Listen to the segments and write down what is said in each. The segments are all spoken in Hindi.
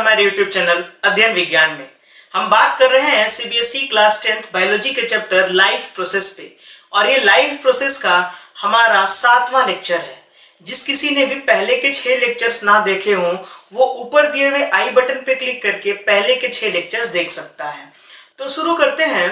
हमारे YouTube चैनल अध्ययन विज्ञान में। हम बात कर रहे हैं सीबीएसई क्लास 10th बायोलॉजी के चैप्टर लाइफ प्रोसेस पे, और ये लाइफ प्रोसेस का हमारा 7वां लेक्चर है। जिस किसी ने भी पहले के 6 लेक्चर्स ना देखे हों वो ऊपर दिए हुए आई बटन पे क्लिक करके पहले के 6 लेक्चर्स देख सकता है। तो शुरू करते हैं।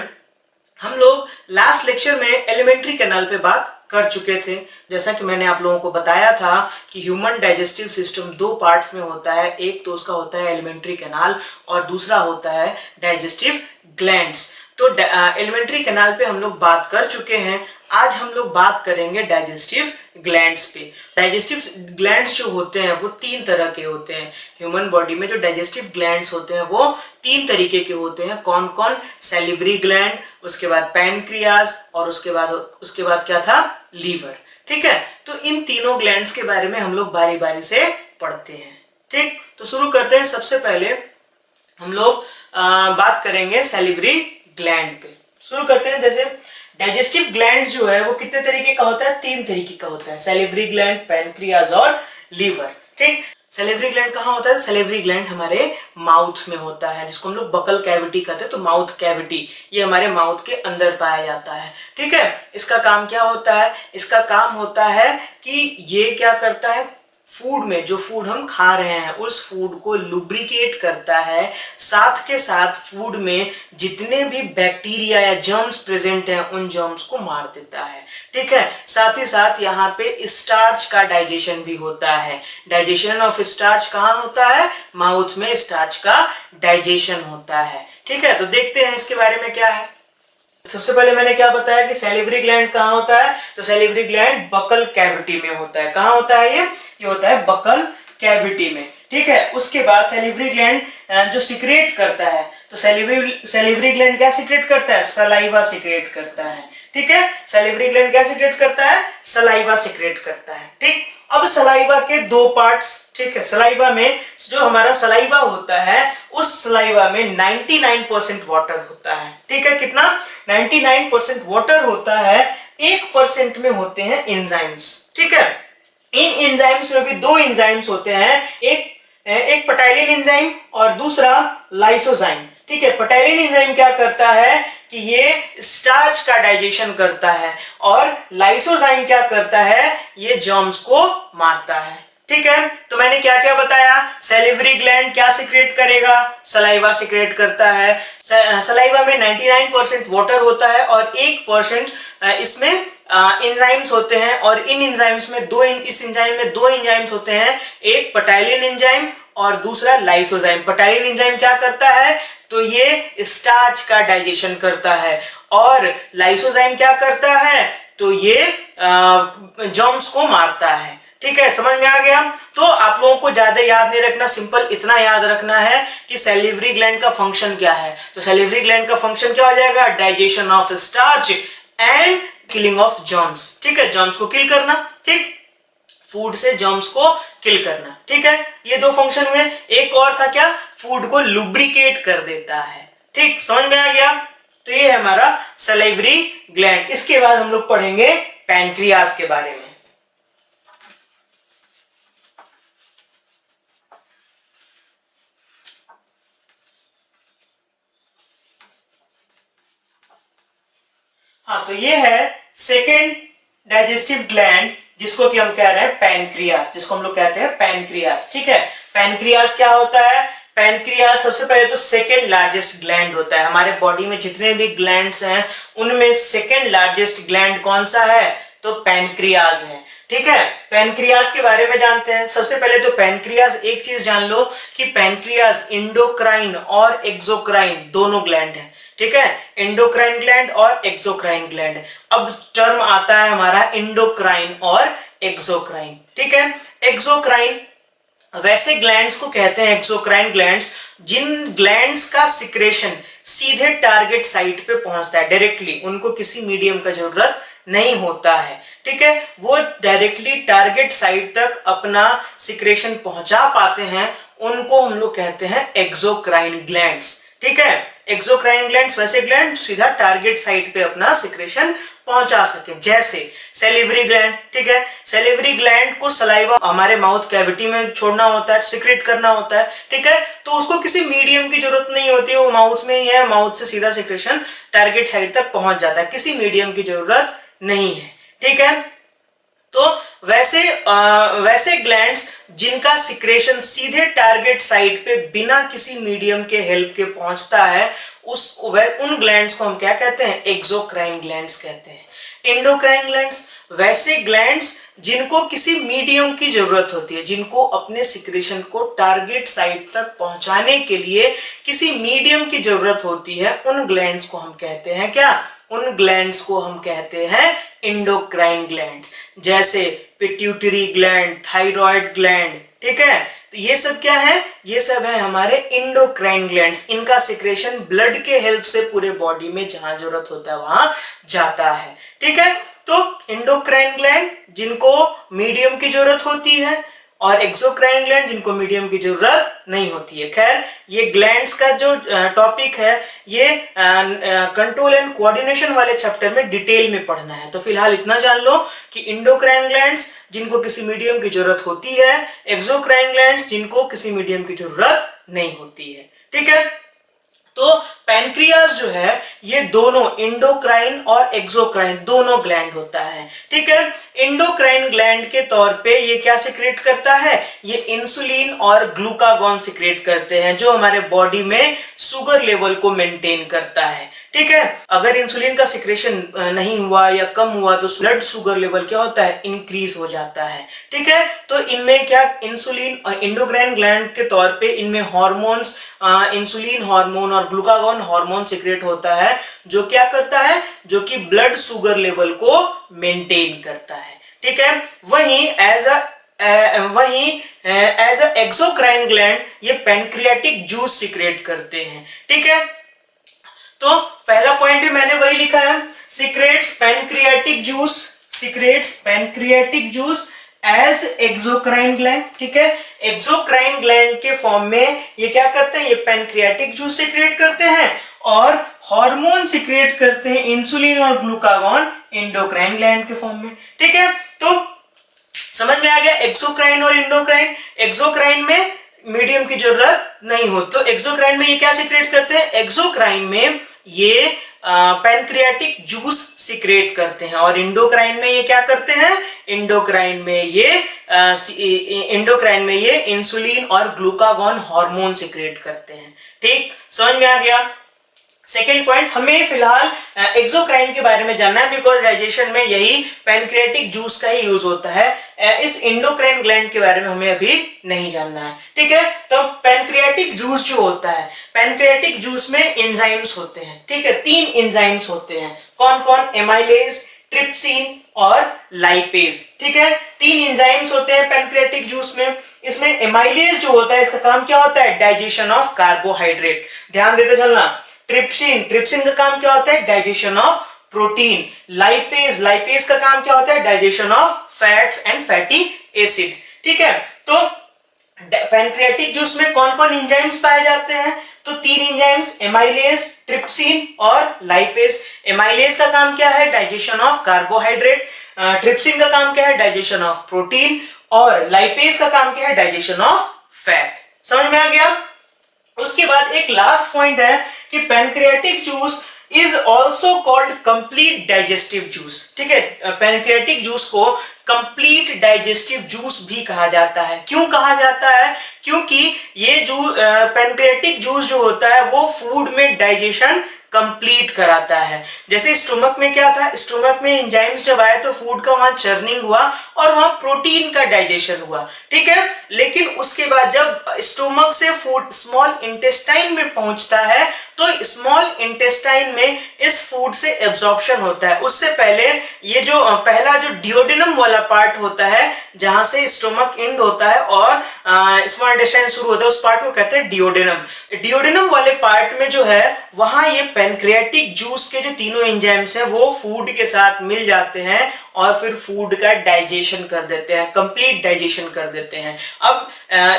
हम लोग लास्ट लेक्चर में एलिमेंट्री कैनाल पे बात कर चुके थे। जैसा कि मैंने आप लोगों को बताया था कि ह्यूमन डाइजेस्टिव सिस्टम 2 पार्ट्स में होता है। एक तो उसका होता है एलिमेंट्री कैनाल और दूसरा होता है डाइजेस्टिव ग्लैंड्स। तो एलिमेंट्री कैनाल पे हम लोग बात कर चुके हैं। आज हम लोग बात करेंगे डाइजेस्टिव ग्लैंड्स पे। डाइजेस्टिव ग्लैंड्स जो होते हैं वो 3 तरह के होते हैं। ह्यूमन बॉडी में जो डाइजेस्टिव ग्लैंड्स होते हैं वो 3 तरीके के होते हैं। कौन कौन? सैलिवरी ग्लैंड, उसके बाद पैनक्रियाज और उसके बाद क्या था? लीवर। ठीक है, तो इन तीनों ग्लैंड्स के बारे में हम लोग बारी बारी से पढ़ते हैं। ठीक, तो शुरू करते हैं। सबसे पहले हम लोग बात करेंगे सैलिवरी ग्लैंड पे। शुरू करते हैं। जैसे डाइजेस्टिव ग्लैंड जो है वो कितने तरीके का होता है? 3 तरीके का होता है। सैलिवरी ग्लैंड, पैनक्रियाज और लीवर। ठीक, सैलिवरी ग्लैंड कहाँ होता है? सैलिवरी ग्लैंड हमारे माउथ में होता है, जिसको हम लोग बकल कैविटी कहते हैं। तो माउथ कैविटी ये हमारे माउथ के अंदर पाया जाता है। ठीक है, इसका काम क्या होता है? इसका काम होता है कि ये क्या करता है, फूड में जो फूड हम खा रहे हैं उस फूड को लुब्रिकेट करता है। साथ के साथ फूड में जितने भी बैक्टीरिया या जर्म्स प्रेजेंट हैं उन जर्म्स को मार देता है। ठीक है, साथ ही साथ यहाँ पे स्टार्च का डाइजेशन भी होता है। डाइजेशन ऑफ स्टार्च कहाँ होता है? माउथ में स्टार्च का डाइजेशन होता है। ठीक है, तो देखते हैं इसके बारे में क्या है। सबसे पहले मैंने क्या बताया कि सैलिवरी ग्लैंड कहाँ होता है? तो सैलिवरी ग्लैंड बकल कैविटी में होता है। कहाँ होता है ये होता है बकल कैविटी में। ठीक है, उसके बाद सैलिवरी ग्लैंड जो सिक्रेट करता है, तो सैलिवरी ग्लैंड क्या सिक्रेट करता है? सलाइवा सिक्रेट करता है। ठीक है, सैलिवरी ग्लैंड क्या सिक्रेट करता है? सलाइवा सिक्रेट करता है। ठीक, अब सलाइवा के 2 पार्ट्स। ठीक है, सलाइवा में जो हमारा सलाइवा होता है उस सलाइवा में 99% वाटर होता है। ठीक है, कितना? 99% वाटर होता है। 1% में होते हैं एंजाइम्स। ठीक है, इन एंजाइम्स में भी 2 एंजाइम्स होते हैं, एक पटाइलिन एंजाइम और दूसरा लाइसोजाइम। ठीक है, पटाइलिन एंजाइम क्या करता है कि ये स्टार्च का डाइजेशन करता है और लाइसोजाइम क्या करता है? ये जर्म्स को मारता है। ठीक है, तो मैंने क्या क्या बताया? सैलिवरी ग्लैंड क्या सिक्रेट करेगा? सलाइवा सिक्रेट करता है। सलाइवा में 99% वाटर होता है और 1% इसमें एंजाइम्स होते हैं, और इन एंजाइम्स में इस एंजाइम में 2 एंजाइम्स होते हैं, एक पटाइलिन एंजाइम और दूसरा लाइसोजाइम। पटाइलिन एंजाइम क्या करता है? तो ये स्टार्च का डाइजेशन करता है, और लाइसोजाइम क्या करता है? तो ये जर्म्स को मारता है। ठीक है, समझ में आ गया? तो आप लोगों को ज्यादा याद नहीं रखना, सिंपल इतना याद रखना है कि सैलिवरी ग्लैंड का फंक्शन क्या है। तो सैलिवरी ग्लैंड का फंक्शन क्या हो जाएगा? Digestion of starch and killing of germs. ठीक है, जर्म्स को किल करना। ठीक, फूड से जर्म्स को किल करना। ठीक है, ये 2 फंक्शन हुए। एक और था क्या? फूड को लुब्रिकेट कर देता है। ठीक, समझ में आ गया? तो ये है हमारा सैलिवरी ग्लैंड। इसके बाद हम लोग पढ़ेंगे पैनक्रियाज के बारे में। हाँ, तो ये है सेकेंड डाइजेस्टिव ग्लैंड, जिसको कि हम कह रहे हैं पैनक्रियाज, जिसको हम लोग कहते हैं पैनक्रियाज। ठीक है, पैनक्रियाज क्या होता है? पैनक्रियाज सबसे पहले तो सेकेंड लार्जेस्ट ग्लैंड होता है। हमारे बॉडी में जितने भी ग्लैंड्स हैं उनमें सेकेंड लार्जेस्ट ग्लैंड कौन सा है? तो पैनक्रियाज है। ठीक है, पैनक्रियाज के बारे में जानते हैं। सबसे पहले तो पैनक्रियाज एक चीज जान लो कि पैनक्रियाज इंडोक्राइन और एक्सोक्राइन दोनों ग्लैंड है। ठीक है, एंडोक्राइन ग्लैंड और एक्सोक्राइन ग्लैंड। अब टर्म आता है हमारा इंडोक्राइन और एक्सोक्राइन। ठीक है, एक्सोक्राइन वैसे ग्लैंड्स को कहते हैं एक्सोक्राइन ग्लैंड्स जिन ग्लैंड्स का सिक्रेशन सीधे टारगेट साइट पे पहुंचता है डायरेक्टली, उनको किसी मीडियम का जरूरत नहीं होता है। ठीक है, वो डायरेक्टली टारगेट साइट तक अपना सिक्रेशन पहुंचा पाते हैं, उनको हम लोग कहते हैं एक्सोक्राइन ग्लैंड्स। ठीक है, एक्सोक्राइन ग्लैंड्स वैसे ग्लैंड सीधा टारगेट साइट पे अपना सिक्रेशन पहुंचा सके, जैसे सैलिवरी ग्लैंड। ठीक है, सैलिवरी ग्लैंड को सलाइवा हमारे माउथ कैविटी में छोड़ना होता है, सिक्रेट करना होता है। ठीक है, तो उसको किसी मीडियम की जरूरत नहीं होती है, वो माउथ में ही है, माउथ से सीधा सिक्रेशन टारगेट साइट तक पहुंच जाता है, किसी मीडियम की जरूरत नहीं है। ठीक है, तो वैसे ग्लैंड्स जिनका सिक्रेशन सीधे टारगेट साइट पे बिना किसी मीडियम के हेल्प के पहुंचता है, उन ग्लैंड्स को हम क्या कहते हैं? एक्सोक्राइन ग्लैंड्स कहते हैं। एंडोक्राइन ग्लैंड्स वैसे ग्लैंड्स जिनको किसी मीडियम की जरूरत होती है, जिनको अपने सिक्रेशन को टारगेट साइट तक पहुंचाने के लिए किसी मीडियम की जरूरत होती है, उन ग्लैंड्स को हम कहते हैं क्या? उन ग्लैंड्स को हम कहते हैं एंडोक्राइन ग्लैंड्स, जैसे पिट्यूटरी ग्लैंड, थायराइड ग्लैंड। ठीक है, तो ये सब क्या है? ये सब है हमारे एंडोक्राइन ग्लैंड्स। इनका सिक्रेशन ब्लड के हेल्प से पूरे बॉडी में जहां जरूरत होता है वहां जाता है। ठीक है, तो एंडोक्राइन ग्लैंड जिनको मीडियम की जरूरत होती है और एक्सोक्राइन ग्लैंड जिनको मीडियम की जरूरत नहीं होती है। खैर, ये ग्लैंड्स का जो टॉपिक है ये कंट्रोल एंड कोऑर्डिनेशन वाले चैप्टर में डिटेल में पढ़ना है। तो फिलहाल इतना जान लो कि एंडोक्राइन ग्लैंड्स जिनको किसी मीडियम की जरूरत होती है, एक्सोक्राइन ग्लैंड्स जिनको किसी मीडियम की जरूरत नहीं होती है। ठीक है, तो पैनक्रियाज जो है ये दोनों एंडोक्राइन और एक्सोक्राइन दोनों ग्लैंड होता है। ठीक है, एंडोक्राइन ग्लैंड के तौर पे ये क्या सिक्रेट करता है? ये इंसुलिन और ग्लूकागॉन सिक्रेट करते हैं, जो हमारे बॉडी में शुगर लेवल को मेंटेन करता है। ठीक है, अगर इंसुलिन का सिक्रेशन नहीं हुआ या कम हुआ तो ब्लड शुगर लेवल क्या होता है? इंक्रीज हो जाता है। ठीक है, तो इनमें क्या इंसुलिन एंडोक्राइन ग्लैंड के तौर पे इनमें हार्मोन्स, इंसुलिन हार्मोन और ग्लूकागॉन हार्मोन सिक्रेट होता है, जो क्या करता है? जो कि ब्लड शुगर लेवल को मेंटेन करता है। ठीक है, वहीं एज अ एक्सोक्राइन ग्लैंड ये पैनक्रियाटिक जूस सिक्रेट करते हैं। ठीक है, तो पहला पॉइंट भी मैंने वही लिखा है, secretes pancreatic juice as exocrine gland. ठीक है, एक्सोक्राइन ग्लैंड के फॉर्म में ये क्या करते हैं? ये पैनक्रियाटिक जूस सिक्रेट करते हैं और हार्मोन सिक्रेट करते हैं, इंसुलिन और ग्लूकागॉन, एंडोक्राइन ग्लैंड के फॉर्म में। ठीक है, तो समझ में आ गया एक्सोक्राइन और एंडोक्राइन। एक्सोक्राइन में मीडियम की जरूरत नहीं हो, तो एक्सोक्राइन में ये क्या सिक्रेट करते हैं? एक्सोक्राइन में ये पैनक्रियाटिक जूस सिक्रेट करते हैं और एंडोक्राइन में ये क्या करते हैं? एंडोक्राइन में ये इंसुलिन और ग्लूकागॉन हार्मोन सिक्रेट करते हैं। ठीक, समझ में आ गया। सेकेंड पॉइंट, हमें फिलहाल एक्सोक्राइन के बारे में जानना है, बिकॉज डाइजेशन में यही पैनक्रियाटिक जूस का ही यूज होता है। इस एंडोक्राइन ग्लैंड के बारे में हमें अभी नहीं जानना है। ठीक है, तो पैनक्रियाटिक जूस जो होता है, पैनक्रियाटिक जूस में एंजाइम्स होते हैं। ठीक है, 3 एंजाइम्स होते हैं। कौन कौन? एमाइलेज, ट्रिप्सिन और लाइपेज। ठीक है, 3 एंजाइम्स होते हैं पैनक्रियाटिक जूस में। इसमें एमाइलेज जो होता है इसका काम क्या होता है? Digestion of carbohydrate. ध्यान देते चलना। ट्रिप्सिन का काम क्या होता है? Digestion of protein. लाइपेज का काम क्या होता है? Digestion of fats and fatty acids. ठीक है, तो पैनक्रियाटिक जूस में कौन कौन एंजाइम्स पाए जाते हैं? तो 3 एंजाइम्स, एमाइलेज, ट्रिप्सिन और लाइपेज। एमाइलेज का काम क्या है? Digestion of carbohydrate. ट्रिप्सिन का काम क्या है? Digestion of protein. और लाइपेज का काम क्या है? Digestion of fat. समझ में आ गया। उसके बाद एक लास्ट पॉइंट है कि pancreatic juice is also called complete digestive juice. ठीक है, पैनक्रियाटिक जूस को कंप्लीट डाइजेस्टिव जूस भी कहा जाता है। क्यों कहा जाता है? क्योंकि ये पैनक्रियाटिक जूस जो होता है वो फूड में डाइजेशन कंप्लीट कराता है। जैसे स्टोमक में क्या था? स्टोमक में एंजाइम्स जब आए तो फूड का वहां चर्निंग हुआ और वहां प्रोटीन का डाइजेशन हुआ। ठीक है, लेकिन उसके बाद जब स्टोमक से फूड स्मॉल इंटेस्टाइन में पहुंचता है तो स्मॉल इंटेस्टाइन में इस फूड से एब्जॉर्प्शन होता है। उससे पहले ये जो पहला जो डियोडेनम वाला पार्ट होता है, जहां से स्टोमक एंड होता है और स्मॉल इंटेस्टाइन शुरू होता है, उस पार्ट को कहते हैं डियोडेनम। डियोडेनम वाले पार्ट में जो है वहां ये पैनक्रियाटिक जूस के जो तीनों एंजाइम्स हैं वो फूड के साथ मिल जाते हैं और फिर फूड का डाइजेशन कर देते हैं, कंप्लीट डाइजेशन कर देते हैं। अब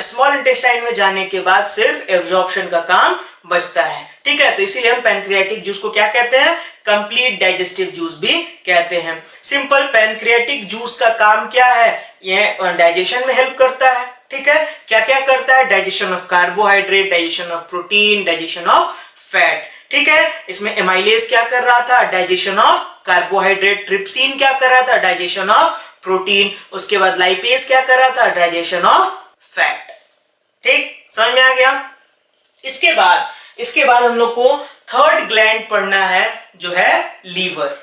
स्मॉल इंटेस्टाइन में जाने के बाद सिर्फ एब्जॉर्प्शन का काम बचता है। ठीक है, तो इसीलिए हम पैनक्रियाटिक जूस को क्या कहते हैं, कंप्लीट डाइजेस्टिव जूस भी कहते हैं। सिंपल, पैनक्रियाटिक जूस का काम क्या है, यह डाइजेशन में हेल्प करता है। ठीक है, क्या क्या करता है, digestion of carbohydrate, digestion of protein, digestion of fat. ठीक है, इसमें एमाइलेज क्या कर रहा था, डाइजेशन ऑफ कार्बोहाइड्रेट, ट्रिप्सिन क्या कर रहा था, डाइजेशन ऑफ प्रोटीन, उसके बाद लाइपेज क्या कर रहा था, डाइजेशन ऑफ फैट। ठीक, समझ में आ गया। इसके बाद हम लोग को थर्ड ग्लैंड पढ़ना है जो है लीवर।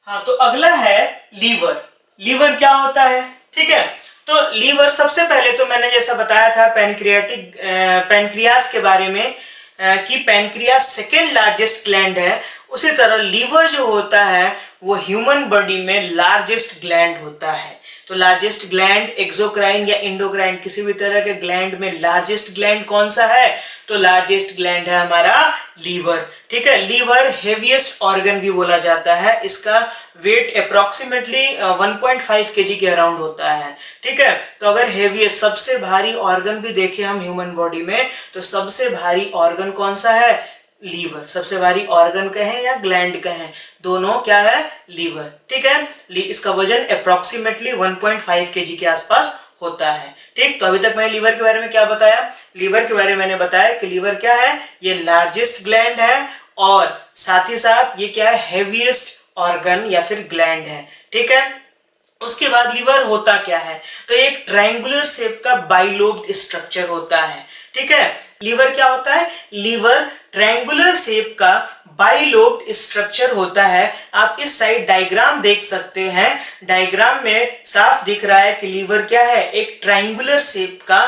हाँ, तो अगला है लीवर। लीवर क्या होता है, ठीक है। तो लीवर, सबसे पहले तो मैंने जैसा बताया था पैनक्रियास के बारे में कि पैनक्रियास सेकेंड लार्जेस्ट ग्लैंड है, उसी तरह लीवर जो होता है वो ह्यूमन बॉडी में लार्जेस्ट ग्लैंड होता है। तो लार्जेस्ट ग्लैंड, एक्सोक्राइन या इंडोक्राइन, किसी भी तरह के ग्लैंड में लार्जेस्ट ग्लैंड कौन सा है, तो लार्जेस्ट ग्लैंड है हमारा लीवर। ठीक है, लीवर हेवीएस्ट ऑर्गन भी बोला जाता है, इसका वेट अप्रोक्सीमेटली 1.5 kg के अराउंड होता है। ठीक है, तो अगर हेवीएस्ट, सबसे भारी ऑर्गन भी देखें हम ह्यूमन बॉडी में, तो सबसे भारी ऑर्गन कौन सा है, लीवर। सबसे भारी ऑर्गन कहें या ग्लैंड कहें, दोनों क्या है, लीवर। ठीक है, इसका वजन अप्रोक्सीमेटली 1.5 kg के आसपास होता है। ठीक, तो अभी तक मैंने लीवर के बारे में क्या बताया, लीवर के बारे में मैंने बताया कि लीवर क्या है, ये लार्जेस्ट ग्लैंड है और साथ ही साथ ये क्या है, हेवीएस्ट ऑर्गन या फिर ग्लैंड है। ठीक है, उसके बाद लीवर होता क्या है, तो एक ट्रायंगुलर शेप का बाइलोब्ड स्ट्रक्चर होता है। ठीक है, लीवर क्या होता है, लीवर ट्रायंगुलर शेप का बाइलोब्ड स्ट्रक्चर होता है। आप इस साइड डायग्राम देख सकते हैं, डायग्राम में साफ दिख रहा है कि लीवर क्या है, एक ट्रायंगुलर शेप का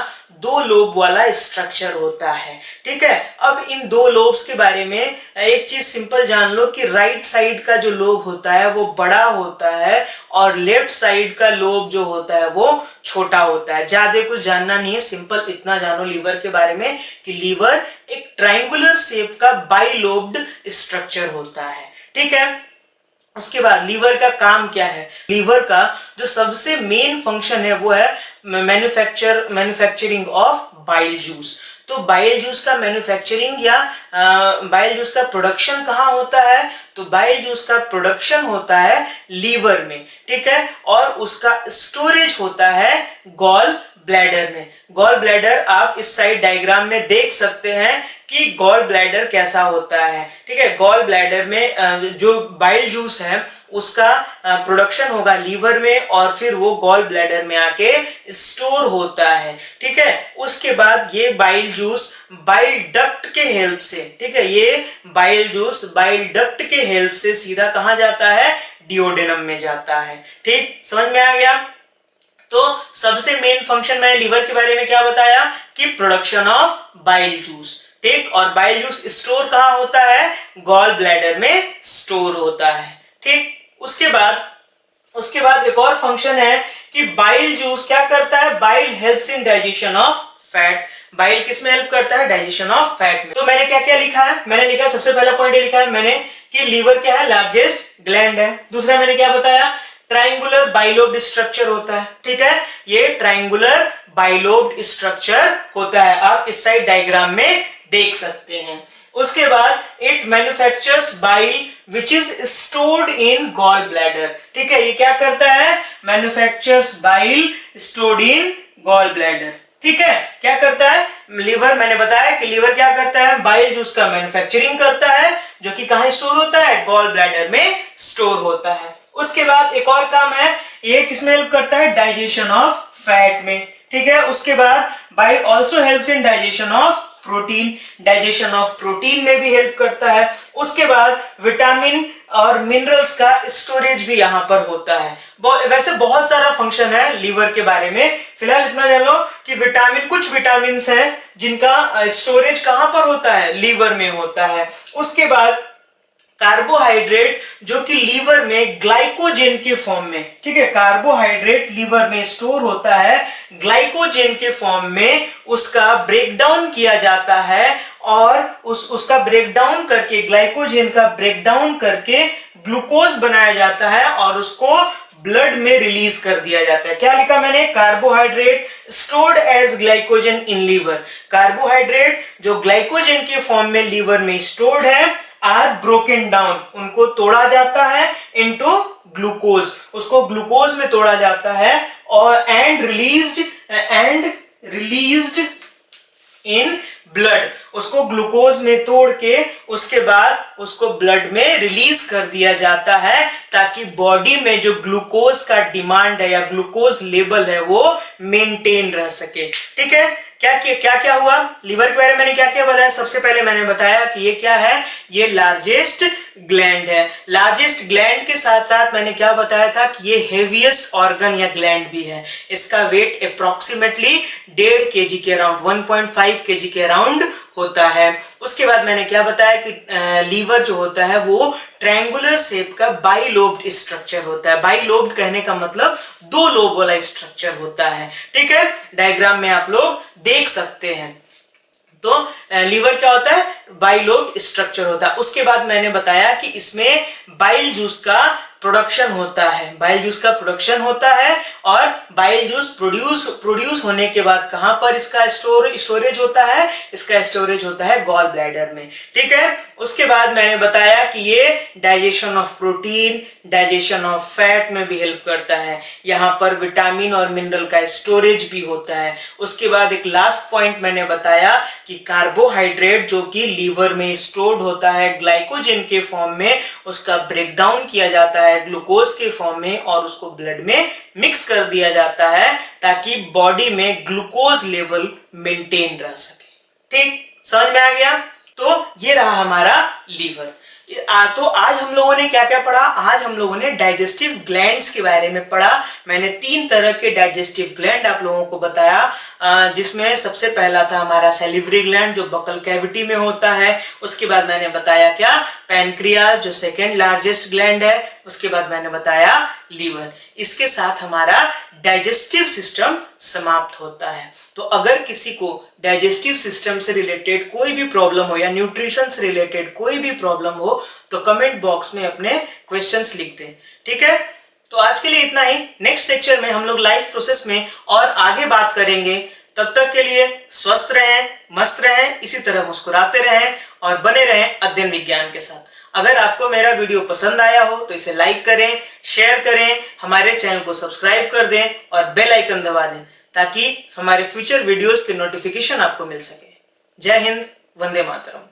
2 लोब वाला स्ट्रक्चर होता है। ठीक है, अब इन 2 लोब्स के बारे में एक चीज सिंपल जान लो कि राइट साइड का जो लोब होता है वो बड़ा होता है और लेफ्ट साइड का लोब जो होता है वो छोटा होता है। ज्यादा कुछ जानना नहीं है, सिंपल इतना जानो लीवर के बारे में कि लीवर एक ट्रायंगुलर शेप का बाइलोब्ड स्ट्रक्चर होता है। ठीक है, उसके बाद लीवर का काम क्या है, लीवर का जो सबसे मेन फंक्शन है वो है मैन्युफैक्चरिंग ऑफ बाइल जूस। तो बाइल जूस का मैन्युफैक्चरिंग या बाइल जूस का प्रोडक्शन कहाँ होता है, तो बाइल जूस का प्रोडक्शन होता है लीवर में। ठीक है, और उसका स्टोरेज होता है गॉल ब्लैडर में। गॉल ब्लैडर आप इस साइड डायग्राम में देख सकते हैं कि गॉल ब्लैडर कैसा होता है। ठीक है, गॉल ब्लैडर में जो बाइल जूस है उसका प्रोडक्शन होगा लीवर में और फिर वो गॉल ब्लैडर में आके स्टोर होता है। ठीक है, उसके बाद ये बाइल जूस बाइल डक्ट के हेल्प से, ठीक है, ये बाइल जूस बाइल डक्ट के हेल्प से सीधा कहाँ जाता है, डिओडेनम में जाता है। ठीक, समझ में आ गया। तो सबसे मेन फंक्शन मैंने लीवर के बारे में क्या बताया कि प्रोडक्शन ऑफ बाइल जूस। ठीक, और बाइल जूस स्टोर कहाँ होता है, गॉल ब्लैडर में स्टोर होता है। ठीक, उसके बाद एक और फंक्शन है कि बाइल जूस क्या करता है, bile helps in digestion of fat. Bile किस में हेल्प करता है, डाइजेशन ऑफ फैट में। तो मैंने क्या क्या लिखा है, मैंने लिखा है, सबसे पहला पॉइंट ये लिखा है मैंने कि लीवर क्या है, लार्जेस्ट ग्लैंड है। दूसरा मैंने क्या बताया, ट्रायंगुलर बाइलोब्ड स्ट्रक्चर होता है। ठीक है, ये ट्रायंगुलर बाइलोब्ड स्ट्रक्चर होता है, आप इस साइड डायग्राम में देख सकते हैं। उसके बाद it manufactures bile which is stored in gall bladder. ठीक है, ये क्या करता है, manufactures bile stored in gall bladder. ठीक है, क्या करता है लीवर, मैंने बताया कि लीवर क्या करता है, बाइल जूस का मैन्युफैक्चरिंग करता है जो कि कहां स्टोर होता है, गॉल ब्लैडर में स्टोर होता है। उसके बाद एक और काम है, ये किसमें हेल्प करता है, डाइजेशन ऑफ फैट में। ठीक है, उसके बाद bile also helps in digestion of protein, digestion of protein में भी हेल्प करता है। उसके बाद विटामिन और मिनरल्स का स्टोरेज भी यहाँ पर होता है। वैसे बहुत सारा फंक्शन है लीवर के बारे में, फिलहाल इतना जान लो कि कुछ विटामिन हैं जिनका स्टोरेज कहाँ पर होता है, लीवर में होता है। उसके बाद कार्बोहाइड्रेट जो कि लीवर में ग्लाइकोजेन के फॉर्म में, ठीक है, कार्बोहाइड्रेट लीवर में स्टोर होता है ग्लाइकोजेन के फॉर्म में, उसका ब्रेकडाउन किया जाता है और उसका ब्रेकडाउन करके, ग्लाइकोजेन का ब्रेकडाउन करके ग्लूकोज बनाया जाता है और उसको ब्लड में रिलीज कर दिया जाता है। क्या लिखा मैंने? Carbohydrate stored as glycogen in liver. Carbohydrate जो ग्लाइकोजन के फॉर्म में लीवर में स्टोर्ड है आर ब्रोकन डाउन, उनको तोड़ा जाता है इनटू ग्लूकोज, उसको ग्लूकोज में तोड़ा जाता है और एंड रिलीज्ड इन ब्लड, उसको ग्लूकोज में तोड़ के उसके बाद उसको ब्लड में रिलीज कर दिया जाता है ताकि बॉडी में जो ग्लूकोज का डिमांड है या ग्लूकोज लेवल है वो मेंटेन रह सके। ठीक है, क्या हुआ लीवर के बारे में मैंने क्या बताया? सबसे पहले मैंने बताया कि ये क्या है, ये लार्जेस्ट ग्लैंड है। लार्जेस्ट ग्लैंड के साथ साथ मैंने क्या बताया था कि ये हेवीएस्ट ऑर्गन या ग्लैंड भी है। इसका वेट अप्रोक्सीमेटली 1.5 kg के अराउंड 1.5 kg के अराउंड होता है। उसके बाद मैंने क्या बताया कि लीवर जो होता है वो ट्रायंगुलर शेप का बाइलोब्ड स्ट्रक्चर होता है। बाइलोब्ड कहने का मतलब 2 लोब वाला स्ट्रक्चर होता है। ठीक है, डायग्राम में आप लोग देख सकते हैं। तो लीवर क्या होता है? बाइलोब्ड स्ट्रक्चर होता है। उसके बाद मैंने बताया कि इसमें बाइल जूस का प्रोडक्शन होता है, बाइल जूस का प्रोडक्शन होता है और बाइल जूस प्रोड्यूस होने के बाद कहां पर इसका स्टोरेज होता है? इसका स्टोरेज होता है गॉल ब्लैडर में। ठीक है, उसके बाद मैंने बताया कि ये digestion of protein, digestion of fat में भी हेल्प करता है। यहाँ पर विटामिन और मिनरल का स्टोरेज भी होता है। उसके बाद एक लास्ट पॉइंट मैंने बताया कि कार्बोहाइड्रेट जो कि लीवर में स्टोर्ड होता है ग्लाइकोजन के फॉर्म में, उसका ब्रेकडाउन किया जाता है ग्लूकोज के फॉर्म में और उसको ब्लड में मिक्स कर दिया जाता है ताकि बॉडी में ग्लूकोज लेवल मेंटेन रह सके। ठीक, समझ में आ गया? तो ये रहा हमारा लीवर। तो आज हम लोगों ने क्या क्या पढ़ा? आज हम लोगों ने डाइजेस्टिव ग्लैंड्स के बारे में पढ़ा। मैंने 3 तरह के डाइजेस्टिव ग्लैंड आप लोगों को बताया, जिसमें सबसे पहला था हमारा सैलिवरी ग्लैंड जो बकल कैविटी में होता है। उसके बाद मैंने बताया क्या? पैनक्रियाज जो सेकेंड लार्जेस्ट ग्लैंड है। उसके बाद मैंने बताया लीवर। इसके साथ हमारा डाइजेस्टिव सिस्टम समाप्त होता है। तो अगर किसी को डाइजेस्टिव सिस्टम से रिलेटेड कोई भी प्रॉब्लम हो या न्यूट्रिशन से रिलेटेड कोई भी प्रॉब्लम हो तो कमेंट बॉक्स में अपने क्वेश्चंस लिख दें। ठीक है, तो आज के लिए इतना ही। नेक्स्ट लेक्चर में हम लोग लाइफ प्रोसेस में और आगे बात करेंगे। तब तक के लिए स्वस्थ रहें, मस्त रहें, इसी तरह मुस्कुराते रहें और बने रहें अध्ययन विज्ञान के साथ। अगर आपको मेरा वीडियो पसंद आया हो तो इसे लाइक करें, शेयर करें, हमारे चैनल को सब्सक्राइब कर दें और बेल आइकन दबा दें ताकि हमारे फ्यूचर वीडियोस के नोटिफिकेशन आपको मिल सके। जय हिंद, वंदे मातरम।